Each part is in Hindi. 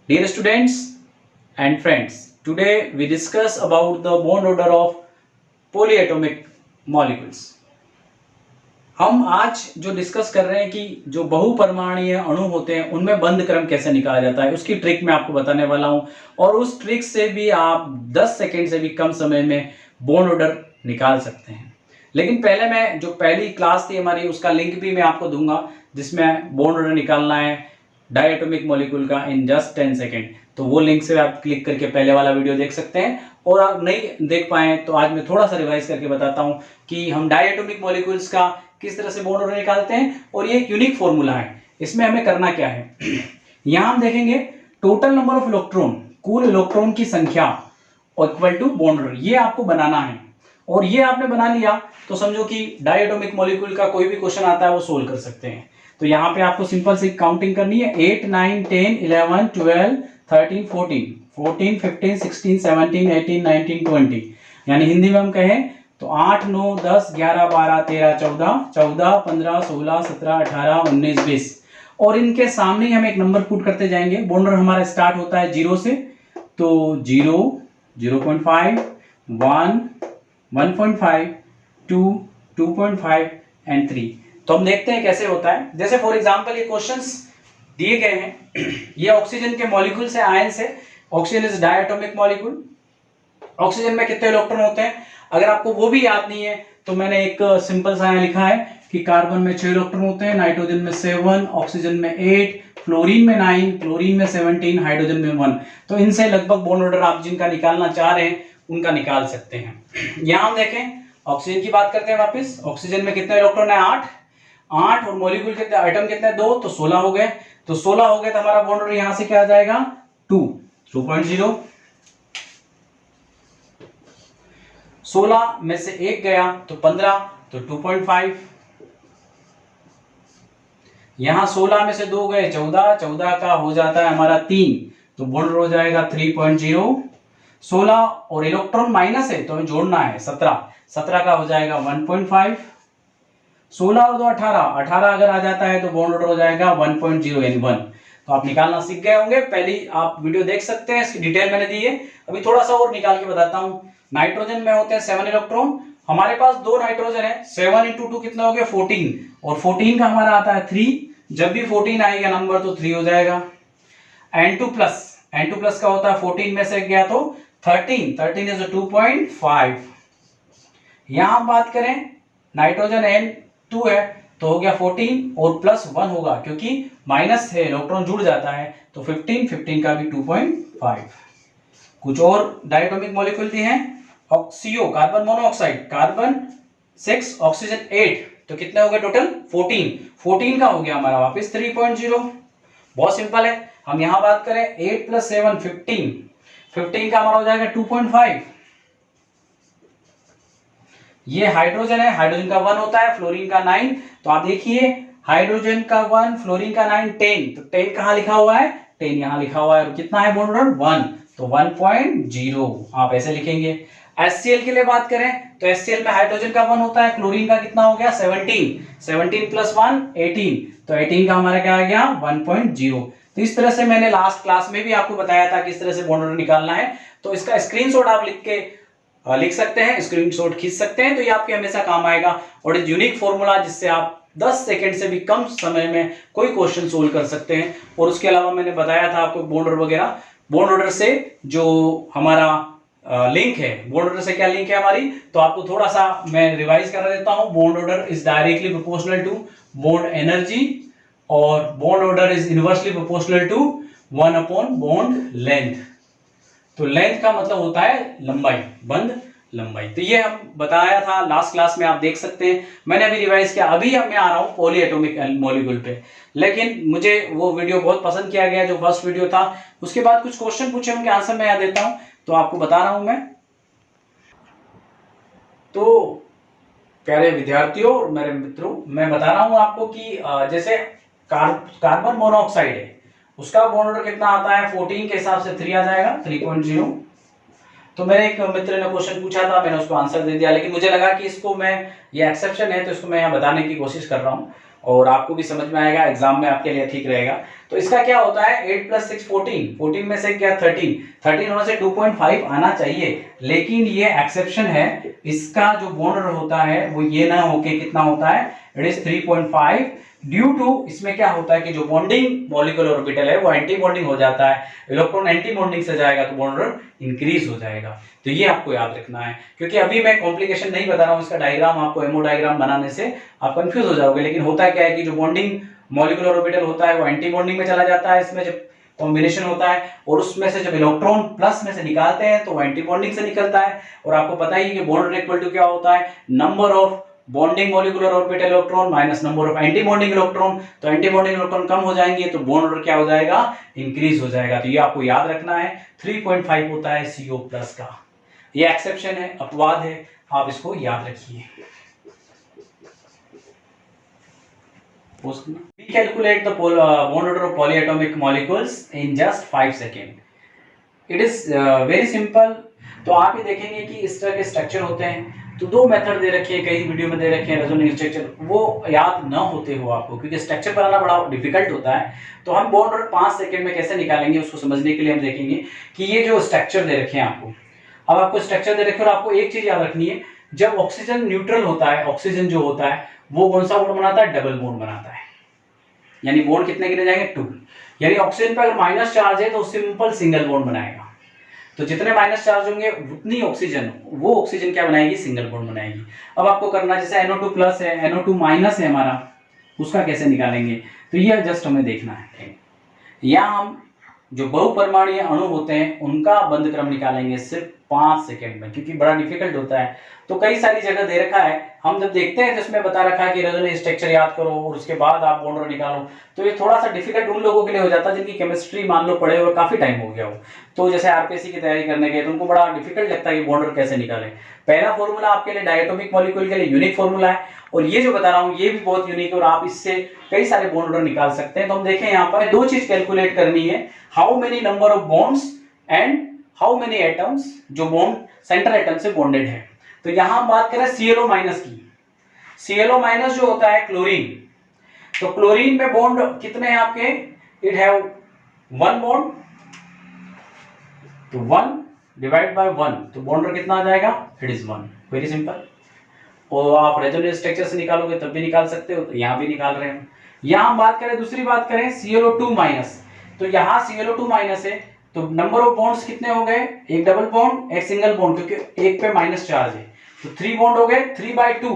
Dear students and friends, today we discuss about the bond order of polyatomic molecules. हम आज जो डिस्कस कर रहे हैं कि जो बहुपरमाणुीय अणु होते हैं उनमें बंध क्रम कैसे निकाला जाता है उसकी ट्रिक मैं आपको बताने वाला हूं और उस ट्रिक से भी आप 10 सेकेंड से भी कम समय में बॉन्ड ऑर्डर निकाल सकते हैं। लेकिन पहले मैं जो पहली क्लास थी हमारी उसका लिंक भी मैं आपको दूंगा जिसमें बॉन्ड ऑर्डर निकालना है डायटोमिक मॉलिक्यूल का इन जस्ट 10 सेकेंड। तो वो लिंक से आप क्लिक करके पहले वाला वीडियो देख सकते हैं और आप नहीं देख पाए तो आज मैं थोड़ा सा रिवाइज करके बताता हूं कि हम डायटोमिक मॉलिक्यूल्स का किस तरह से बॉन्ड ऑर्डर निकालते हैं और ये एक यूनिक फॉर्मूला है। इसमें हमें करना क्या है यहां हम देखेंगे टोटल नंबर ऑफ इलेक्ट्रॉन, कुल इलेक्ट्रॉन की संख्या इक्वल टू बॉन्ड ऑर्डर, ये आपको बनाना है और ये आपने बना लिया तो समझो कि डायटोमिक मॉलिक्यूल का कोई भी क्वेश्चन आता है वो सोल्व कर सकते हैं। तो यहाँ पे आपको सिंपल सी काउंटिंग करनी है 8 9 10 11 12 13 14 14 15 16 17 18 19 20, यानी हिंदी में हम कहें तो 8 9 10 11 12 13 14 14 15 16 17 18 19 20 और इनके सामने हम एक नंबर पुट करते जाएंगे। बॉन्ड ऑर्डर हमारा स्टार्ट होता है 0 से, तो 0 0.5 1 1.5 2 2.5 एंड 3। तो हम देखते हैं कैसे होता है। जैसे फॉर एग्जांपल ये क्वेश्चंस दिए गए हैं ये ऑक्सीजन के मॉलिक्यूल से, आयन से। Oxygen is diatomic molecule. Oxygen में कितने इलेक्ट्रॉन होते हैं अगर आपको वो भी याद नहीं है तो मैंने एक सिंपल सा लिखा है कि कार्बन में 6 इलेक्ट्रॉन होते हैं, नाइट्रोजन में 7, ऑक्सीजन में 8, फ्लोरीन में 9, क्लोरीन में 17, हाइड्रोजन में 1। तो इनसे लगभग बॉन्ड ऑर्डर आप जिनका निकालना चाह रहे हैं उनका निकाल सकते हैं। यहां हम देखें ऑक्सीजन की बात करते हैं वापस। ऑक्सीजन में कितने इलेक्ट्रॉन है 8 और मॉलिक्यूल कितने, आइटम कितने 2, तो 16 हो गए। तो 16 हो गए तो हमारा बॉन्ड ऑर्डर यहां से क्या आ जाएगा 2.0। 16 में से 1 गया तो 15, तो 2.5। यहां 16 में से 2 गए 14, 14 का हो जाता है हमारा 3, तो बॉन्ड ऑर्डर हो जाएगा 3.0। 16 और इलेक्ट्रॉन माइनस है तो हमें जोड़ना है 17, 17 का हो जाएगा 1.5। 16 और 2 18, 18 अगर आ जाता है तो बॉन्ड ऑर्डर हो जाएगा 1.0 यानी 1। तो आप निकालना सीख गए होंगे, पहली आप वीडियो देख सकते हैं, इसकी डिटेल मैंने दी है। अभी थोड़ा सा और निकाल के बताता हूं। नाइट्रोजन में होते हैं 7 इलेक्ट्रॉन, हमारे पास 2 नाइट्रोजन है, 7 × 2 कितना हो गया 14 और 14 का हमारा आता है 3। जब भी 14 आएगा नंबर तो 3 हो जाएगा। N2 प्लस का होता है 14 में से गया तो 13 इज 2.5। यहां हम बात करें नाइट्रोजन N2 है तो हो गया 14 और प्लस 1 होगा क्योंकि माइनस है, इलेक्ट्रॉन जुड़ जाता है तो 15 का भी 2.5। कुछ और डायटोमिक मॉलिक्यूल दिए हैं। ऑक्सीओ कार्बन मोनोऑक्साइड, कार्बन 6 ऑक्सीजन 8, तो कितने हो गए टोटल 14 का हो गया हमारा वापस 3.0। बहुत सिंपल है। हम यहां बात करें 8 + 7 15 का हमारा हो जाएगा 2.5। ये हाइड्रोजन है, हाइड्रोजन का 1 होता है, फ्लोरीन का 9। तो आप देखिए हाइड्रोजन का 1, फ्लोरीन का 9, 10। तो 10 कहां लिखा हुआ है 10 यहां लिखा हुआ है। कितना है बॉन्ड ऑर्डर 1, तो 1.0 आप ऐसे लिखेंगे। HCl के लिए बात करें तो HCl में हाइड्रोजन का 1 होता है, क्लोरीन का कितना हो गया 17 + 1 18, तो 18 का हमारा क्या आ गया 1.0। तो इस तरह से मैंने लास्ट क्लास में भी आपको बताया था किस तरह से बॉन्ड ऑर्डर निकालना है। तो इसका स्क्रीनशॉट आप लिख सकते हैं, स्क्रीनशॉट खींच सकते हैं, तो ये आपके हमेशा काम आएगा और एक यूनिक फॉर्मूला जिससे आप 10 सेकंड से भी कम समय में कोई क्वेश्चन सोल्व कर सकते हैं। और उसके अलावा मैंने बताया था आपको बॉन्ड ऑर्डर वगैरह। बॉन्ड ऑर्डर से जो हमारा लिंक है, बॉन्ड ऑर्डर से क्या लिंक है हमारी, तो आपको थोड़ा सा मैं रिवाइज कर देता हूं। Bond order is directly proportional to bond energy और bond order is inversely proportional to one by bond length. तो लेंथ का मतलब होता है लंबाई, बंध लंबाई। तो ये हम बताया था लास्ट क्लास में, आप देख सकते हैं। मैंने अभी रिवाइज किया। अभी मैं आ रहा हूं पॉलीएटॉमिक मॉलिक्यूल पे, लेकिन मुझे वो वीडियो बहुत पसंद किया गया जो फर्स्ट वीडियो था। उसके बाद कुछ क्वेश्चन पूछे, उनके आंसर मैं यहाँ देता हूं, तो आपको बता रहा हूं मैं। तो प्यारे विद्यार्थियों और मेरे मित्रों, मैं बता रहा हूं आपको कि जैसे कार्बन मोनोऑक्साइड है उसका बॉन्ड ऑर्डर कितना आता है 14 के हिसाब से 3 आ जाएगा 3.0। तो मेरे एक मित्र ने क्वेश्चन पूछा था, मैंने उसको आंसर दे दिया, लेकिन मुझे लगा कि इसको मैं ये एक्सेप्शन है, तो इसको मैं यहाँ बताने की कोशिश कर रहा हूँ और आपको भी समझ में आएगा, एग्जाम में आपके लिए ठीक रहेगा। तो इसका क्या होता है, 8 + 6 14, 14 में से क्या 13, 13 होने से 2.5 आना चाहिए, लेकिन ये एक्सेप्शन है। इसका जो बॉन्ड होता है वो ये ना होके कितना होता है, इट इज 3.5, ड्यू टू इसमें क्या होता है कि जो बॉन्डिंग मॉलिक्यूलर ऑर्बिटल है वो एंटी बॉन्डिंग हो जाता है, इलेक्ट्रॉन एंटी बॉन्डिंग से जाएगा तो बॉन्ड इंक्रीज हो जाएगा। तो ये आपको याद रखना है, क्योंकि अभी मैं कॉम्प्लिकेशन नहीं बता रहा हूँ, इसका डायग्राम आपको एमओ डायग्राम बनाने से आप कंफ्यूज हो जाओगे। लेकिन होता क्या है कि जो बॉन्डिंग मॉलिक्यूलर ऑर्बिटल होता है वो एंटी बॉन्डिंग में चला जाता है, इसमें जब कॉम्बिनेशन होता है, और उसमें से जब इलेक्ट्रॉन प्लस में से निकालते हैं तो वो एंटी बॉन्डिंग से निकलता है। और आपको पता ही है कि बॉन्ड इक्वल टू क्या होता है, number of bonding molecular orbital electron minus number of anti bonding electron. तो एंटी बॉन्डिंग इलेक्ट्रॉन कम हो जाएंगे तो बॉन्ड ऑर्डर क्या हो जाएगा, इंक्रीज हो जाएगा। तो ये आपको याद रखना है, 3.5 होता है CO प्लस का। ये एक्सेप्शन है, अपवाद है, आप इसको याद रखिए। We calculate the bond order of polyatomic molecules in just 5 seconds. It is very simple। तो आप ये देखेंगे कि इस तरह के स्ट्रक्चर होते हैं, तो दो मेथड दे रखे हैं, कई वीडियो में दे रखे हैं रेजोनेंस स्ट्रक्चर, वो याद ना होते हो आपको, क्योंकि स्ट्रक्चर बनाना बड़ा डिफिकल्ट होता है। तो हम बॉन्ड ऑर्डर 5 सेकंड में कैसे निकालेंगे उसको समझने के लिए हम देखेंगे कि ये जो स्ट्रक्चर दे रखे हैं आपको, अब आपको स्ट्रक्चर दे रखे हैं और आपको एक चीज याद रखनी है, जब ऑक्सीजन न्यूट्रल होता है, ऑक्सीजन जो होता है वो कौन सा बॉन्ड बनाता है, डबल बॉन्ड बनाता है। यानी बॉन्ड कितने गिने जाएंगे, 2। यानी ऑक्सीजन पर अगर माइनस चार्ज है तो सिंपल सिंगल बॉन्ड बनाएगा। तो जितने माइनस चार्ज होंगे उतनी ऑक्सीजन, वो ऑक्सीजन क्या बनाएगी, सिंगल बॉन्ड बनाएगी। अब आपको करना, जैसे NO2 प्लस है, NO2 माइनस है हमारा, उसका कैसे निकालेंगे, तो ये जस्ट हमें देखना है। या हम जो बहुपरमाणुक अणु होते हैं उनका बंध क्रम निकालेंगे सिर्फ 5 सेकंड में, क्योंकि बड़ा डिफिकल्ट होता है। तो कई सारी जगह दे रखा है, हम जब देखते हैं जिसमें बता रखा है कि रेजोनेंस स्ट्रक्चर याद करो और उसके बाद आप बॉन्ड निकालो, तो ये थोड़ा सा डिफिकल्ट उन लोगों के लिए हो जाता है जिनकी केमिस्ट्री मान लो पढ़े हुए काफी टाइम हो गया हो। तो जैसे आरपीएससी की तैयारी करने गए तो उनको बड़ा डिफिकल्ट लगता है कि बॉन्ड कैसे निकालें। पहला फॉर्मूला आपके लिए डायटोमिक मॉलिक्यूल के लिए यूनिक फॉर्मूला है, और ये जो बता रहा हूँ ये भी बहुत यूनिक है और आप इससे कई सारे बॉन्ड निकाल सकते हैं। तो हम देखें यहाँ पर दो चीज कैलकुलेट करनी है, how many number of bonds and how many atoms जो बॉन्ड सेंट्रल एटम से बॉन्डेड है। तो यहां हम बात करें ClO माइनस की। ClO माइनस जो होता है क्लोरीन, तो क्लोरीन में बॉन्ड कितने हैं आपके, इट हैव 1 बॉन्ड, तो 1 डिवाइड बाय 1, तो बॉन्ड कितना आ जाएगा, इट इज 1। Very simple. और आप रेजोनेंस स्ट्रक्चर से निकालोगे तब भी निकाल सकते हो, तो यहां भी निकाल रहे हैं। यहां हम बात करें, दूसरी बात करें ClO2 माइनस, तो यहां ClO2 माइनस है, तो नंबर ऑफ बॉन्ड्स कितने हो गए, एक डबल बॉन्ड एक सिंगल बॉन्ड, क्योंकि एक पे माइनस चार्ज है, तो 3 बॉन्ड हो गए 3/2,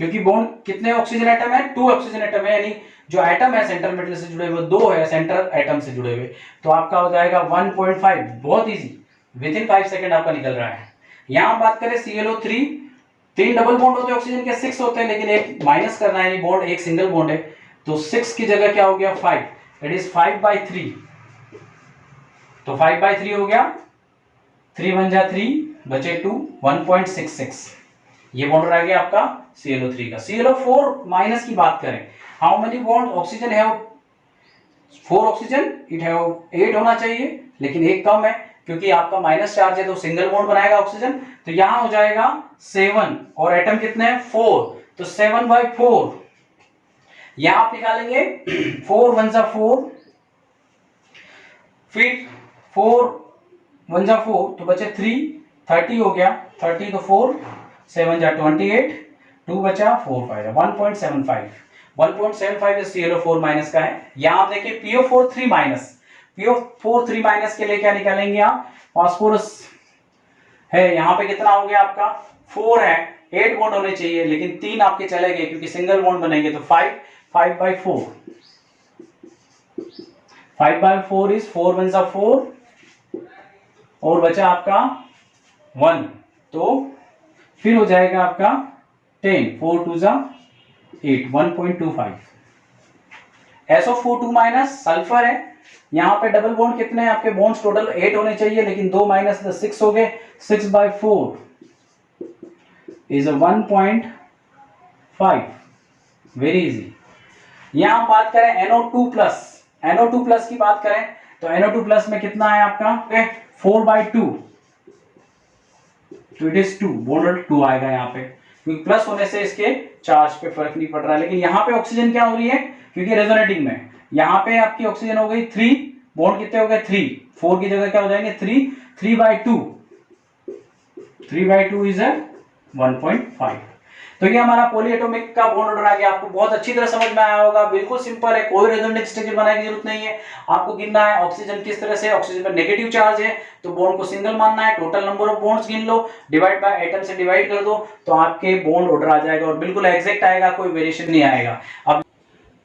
क्योंकि बॉन्ड कितने ऑक्सीजन एटम है, 2 ऑक्सीजन एटम है, यानी जो एटम है सेंट्रल मेटल से जुड़े हुए 2 है सेंट्रल एटम से जुड़े हुए, तो आपका हो जाएगा 1.5। बहुत इजी, विद इन 5 सेकंड आपका निकल रहा है। यहां बात करें ClO3, 3 डबल बॉन्ड होते हैं ऑक्सीजन के, 6 होते हैं, लेकिन एक माइनस करना है, यानी बॉन्ड एक सिंगल बॉन्ड है, तो 6 की जगह क्या हो गया 5, इट इज 5/3, तो 5/3 हो गया, 3 1 जा 3 बचे 2, 1.66। ये बॉन्ड आ गया आपका ClO3 का। ClO4 माइनस की बात करें, how many bond, oxygen have 4 oxygen, it have 8 होना चाहिए, लेकिन एक कम है क्योंकि आपका माइनस चार्ज है, तो सिंगल बॉन्ड बनाएगा ऑक्सीजन, तो यहां हो जाएगा 7, और एटम कितने हैं 4, तो 7/4। यहां आप निकालेंगे 4 1 जा 4, फिर 4 1 जा 4, तो बचे 3, 30 हो गया, 30 तो 4 7 जा 28, 2 बचा 4 5 1.75। 1.75 इस ClO4 माइनस का है। यहां आप देखिए PO4 3 माइनस, PO4 3 माइनस के लिए क्या निकालेंगे आप, फास्फोरस है, यहां पे कितना हो गया आपका 4 है, 8 बॉन्ड होने चाहिए, लेकिन 3 आपके चले गए क्योंकि सिंगल बॉन्ड बनेंगे, तो 5/4, 5/4 इज 4 1 जा 4, और बचा आपका 1, तो फिर हो जाएगा आपका 10, 4 2 जा 8, 1.25। SO4 2 माइनस सल्फर है, यहां पे डबल बॉन्ड कितने हैं आपके, बॉन्ड्स टोटल 8 होने चाहिए, लेकिन 2 माइनस 6 हो गए, 6/4 इज 1.5। Very easy. यहां हम बात करें NO2 प्लस, NO2 प्लस की बात करें तो NO2 प्लस में कितना है आपका 4/2, तो इट इज 2, बॉन्ड ऑर्डर 2 आएगा यहाँ पे, क्योंकि प्लस होने से इसके चार्ज पे फर्क नहीं पड़ रहा है। लेकिन यहाँ पे ऑक्सीजन क्या हो रही है, क्योंकि रेजोनेटिंग में यहाँ पे आपकी ऑक्सीजन हो गई 3, बॉन्ड कितने हो गए 3, 4 की जगह क्या हो जाएंगे 3, 3/2, 3/2 इज 1.5। तो ये हमारा पॉलीएटॉमिक का बॉन्ड ऑर्डर आ गया। आपको बहुत अच्छी तरह समझ में आया होगा, बिल्कुल सिंपल है, कोई रेजोनेंस स्ट्रक्चर बनाने की जरूरत नहीं है। आपको गिनना है ऑक्सीजन किस तरह से, ऑक्सीजन पर नेगेटिव चार्ज है तो बॉन्ड को सिंगल मानना है, टोटल नंबर ऑफ बॉन्ड्स गिन लो, डिवाइड बाय एटम से डिवाइड कर दो, तो आपके बॉन्ड ऑर्डर आ जाएगा और बिल्कुल एग्जैक्ट आएगा, कोई वेरिएशन नहीं आएगा। अब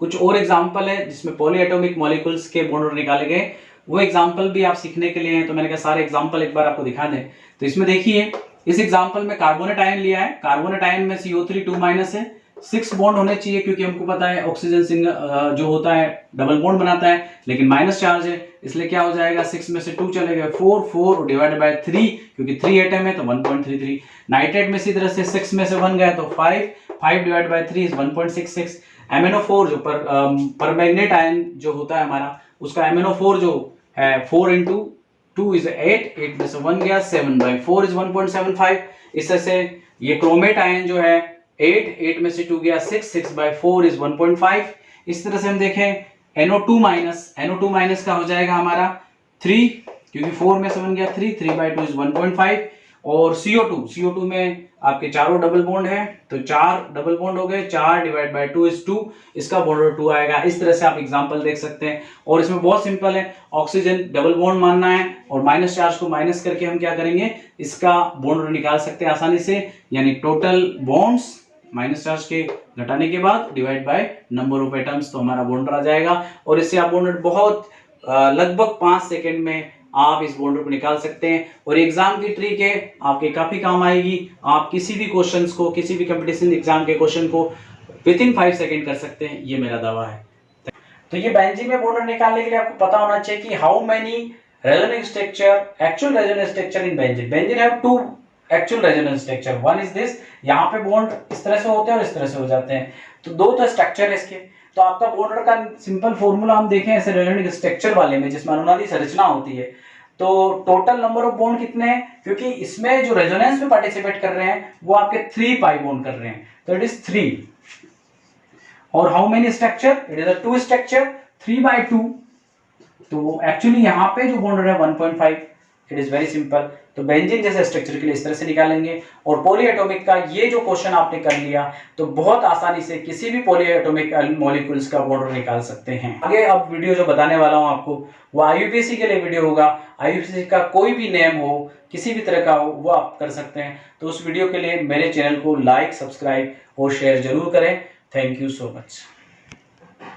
कुछ और एग्जांपल है जिसमें पॉलीएटॉमिक मॉलिक्यूल्स के बॉन्ड ऑर्डर निकाले गए, वो एग्जांपल भी आप सीखने के लिए हैं, तो मैंने कहा सारे एग्जांपल एक बार आपको दिखा दें। तो इसमें देखिए, इस एग्जांपल में कार्बोनेट आयन लिया है, कार्बोनेट आयन में CO3 2- है, 6 बॉन्ड होने चाहिए, क्योंकि हमको पता है ऑक्सीजन सिंगल जो होता है डबल बॉन्ड बनाता है, लेकिन माइनस चार्ज है, इसलिए क्या हो जाएगा 6 में से 2 चले गए 4 डिवाइडेड बाय 3, क्योंकि 3 एटम है तो 1.33। नाइट्रेट में इसी तरह से 6 में से 1 गया तो 5 डिवाइडेड बाय 3 इज 1.66। MnO4 जो परमैंगनेट आयन जो होता है हमारा, उसका MnO4 जो है 4 × 2 इज 8 में से 1 गया 7/4 इज 1.75। इस तरह से ये क्रोमेट आयन जो है 8 में से 2 गया 6/4 इज 1.5। इस तरह से हम देखें NO2- का हो जाएगा हमारा 3, क्योंकि 4 में से 1 गया 3/2 इज 1.5। और CO2 में आपके चारों डबल बॉन्ड है, तो 4 डबल बॉन्ड हो गए, 4 डिवाइड बाय 2 इज 2, इसका बॉन्ड ऑर्डर 2 आएगा। इस तरह से आप एग्जांपल देख सकते हैं। और इसमें बहुत सिंपल है, ऑक्सीजन डबल बॉन्ड मानना है और माइनस चार्ज को माइनस करके हम क्या करेंगे, इसका बॉन्ड ऑर्डर निकाल सकते हैं आसानी से, यानी टोटल बॉन्ड्स माइनस चार्ज के घटाने के बाद divide by number of atoms, तो हमारा बॉन्ड ऑर्डर आ जाएगा। और इससे आप बॉन्ड ऑर्डर बहुत लगभग 5 सेकेंड में आप इस बॉन्ड को निकाल सकते हैं। और एग्जाम की ट्रिक है, आपके काफी काम आएगी। आप किसी भी क्वेश्चंस को, किसी भी कंपटीशन एग्जाम के क्वेश्चन को विदिन 5 सेकेंड कर सकते हैं, ये मेरा दावा है। तो ये बेंजीन में बॉन्ड ऑर्डर निकालने के लिए आपको पता होना चाहिए कि how many resonance structure, actual resonance structure in benzene. Benzene have 2 actual resonance structure, one is this, यहाँ पे बॉन्ड इस तरह से होते हैं और इस तरह से हो जाते हैं, तो 2 तो स्ट्रक्चर है इसके। तो आपका बॉन्ड ऑर्डर का सिंपल फॉर्मूला हम देखें ऐसे रेजोनेंस स्ट्रक्चर वाले में, जिसमें अनुनादी संरचना होती है, तो टोटल नंबर ऑफ बॉन्ड कितने हैं, क्योंकि इसमें जो रेजोनेंस में पार्टिसिपेट कर रहे हैं वो आपके 3 पाई बॉन्ड कर रहे हैं, तो इट इज 3। और how many structure, it is a 2 structure 3/2, तो एक्चुअली यहाँ पे जो बॉन्ड है 1.5। It is very simple. तो बेंजीन जैसे स्ट्रक्चर के लिए इस तरह से निकालेंगे। और पॉलीएटॉमिक का ये जो क्वेश्चन आपने कर लिया, तो बहुत आसानी से किसी भी पॉलीएटॉमिक मॉलिक्यूल्स का बॉन्ड निकाल सकते हैं। आगे अब वीडियो जो बताने वाला हूं आपको, वो IUPAC के लिए वीडियो होगा। IUPAC का कोई भी नेम हो, किसी भी तरह का हो, वो आप कर सकते हैं। तो उस वीडियो के लिए मेरे चैनल को लाइक, सब्सक्राइब और शेयर जरूर करें। Thank you so much.